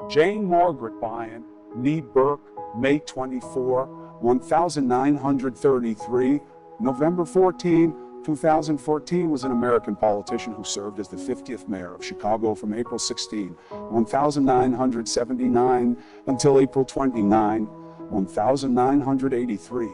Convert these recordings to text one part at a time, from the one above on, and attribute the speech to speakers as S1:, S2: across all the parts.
S1: Jane Margaret Byrne, née Burke, May 24, 1933, November 14, 2014, was an American politician who served as the 50th mayor of Chicago from April 16, 1979 until April 29, 1983.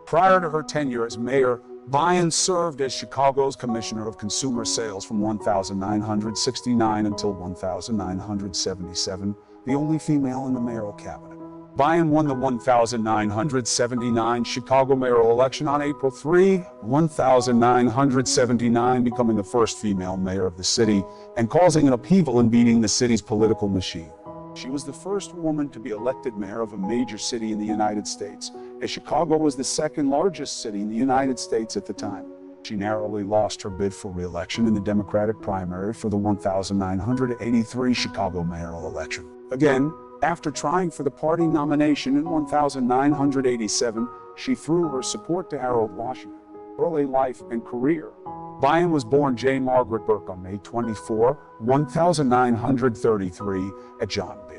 S1: Prior to her tenure as mayor, Byrne served as Chicago's Commissioner of Consumer Sales from 1969 until 1977, the only female in the mayoral cabinet. Byrne won the 1979 Chicago mayoral election on April 3, 1979, becoming the first female mayor of the city and causing an upheaval in beating the city's political machine. She was the first woman to be elected mayor of a major city in the United States, as Chicago was the second largest city in the United States at the time. She narrowly lost her bid for re-election in the Democratic primary for the 1983 Chicago mayoral election. Again, after trying for the party nomination in 1987, she threw her support to Harold Washington. Early life and career. Byrne was born Jane Margaret Burke on May 24, 1933, at John B.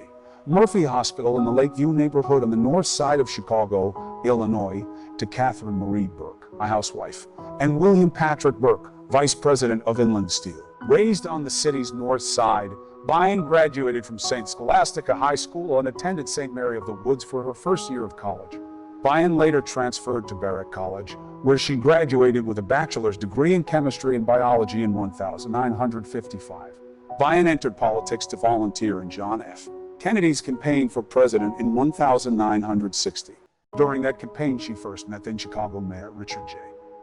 S1: Murphy Hospital in the Lakeview neighborhood on the north side of Chicago, Illinois, to Catherine Marie Burke, a housewife, and William Patrick Burke, vice president of Inland Steel. Raised on the city's north side, Byrne graduated from St. Scholastica High School and attended St. Mary of the Woods for her first year of college. Byrne later transferred to Burke College, where she graduated with a bachelor's degree in chemistry and biology in 1955. Byrne entered politics to volunteer in John F. Kennedy's campaign for president in 1960. During that campaign, she first met then Chicago Mayor Richard J.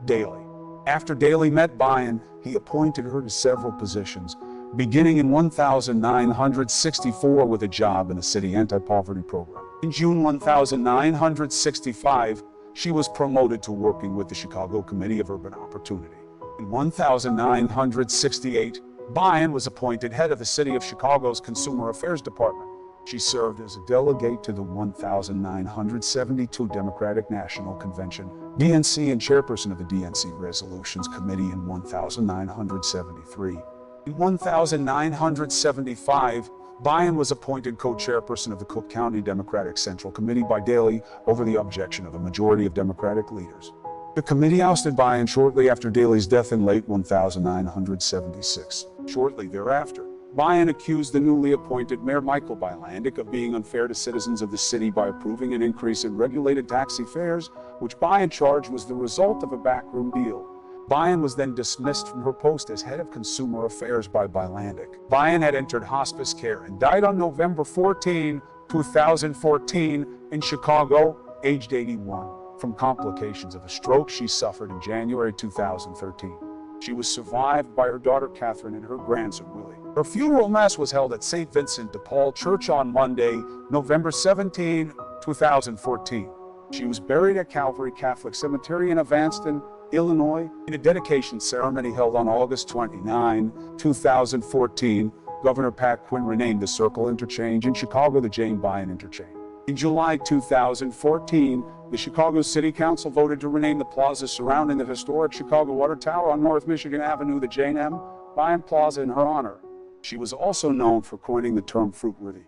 S1: Daley. After Daley met Byrne, he appointed her to several positions, beginning in 1964 with a job in the city anti-poverty program. In June 1965, she was promoted to working with the Chicago Committee of Urban Opportunity. In 1968, Byrne was appointed head of the City of Chicago's Consumer Affairs Department. She served as a delegate to the 1972 Democratic National Convention, DNC, and chairperson of the DNC Resolutions Committee in 1973. In 1975, Byrne was appointed co-chairperson of the Cook County Democratic Central Committee by Daley over the objection of a majority of Democratic leaders. The committee ousted Byrne shortly after Daley's death in late 1976. Shortly thereafter, Byrne accused the newly appointed Mayor Michael Bylandic of being unfair to citizens of the city by approving an increase in regulated taxi fares, which Byrne charged was the result of a backroom deal. Byrne was then dismissed from her post as head of consumer affairs by Bylandic. Byrne had entered hospice care and died on November 14, 2014, in Chicago, aged 81, from complications of a stroke she suffered in January 2013. She was survived by her daughter Catherine and her grandson Willie. Her funeral mass was held at St. Vincent de Paul Church on Monday, November 17, 2014. She was buried at Calvary Catholic Cemetery in Evanston, Illinois. In a dedication ceremony held on August 29, 2014, Governor Pat Quinn renamed the Circle Interchange in Chicago the Jane Byrne Interchange. In July 2014, the Chicago City Council voted to rename the plaza surrounding the historic Chicago Water Tower on North Michigan Avenue the Jane M. Byrne Plaza in her honor. She was also known for coining the term fruitworthy.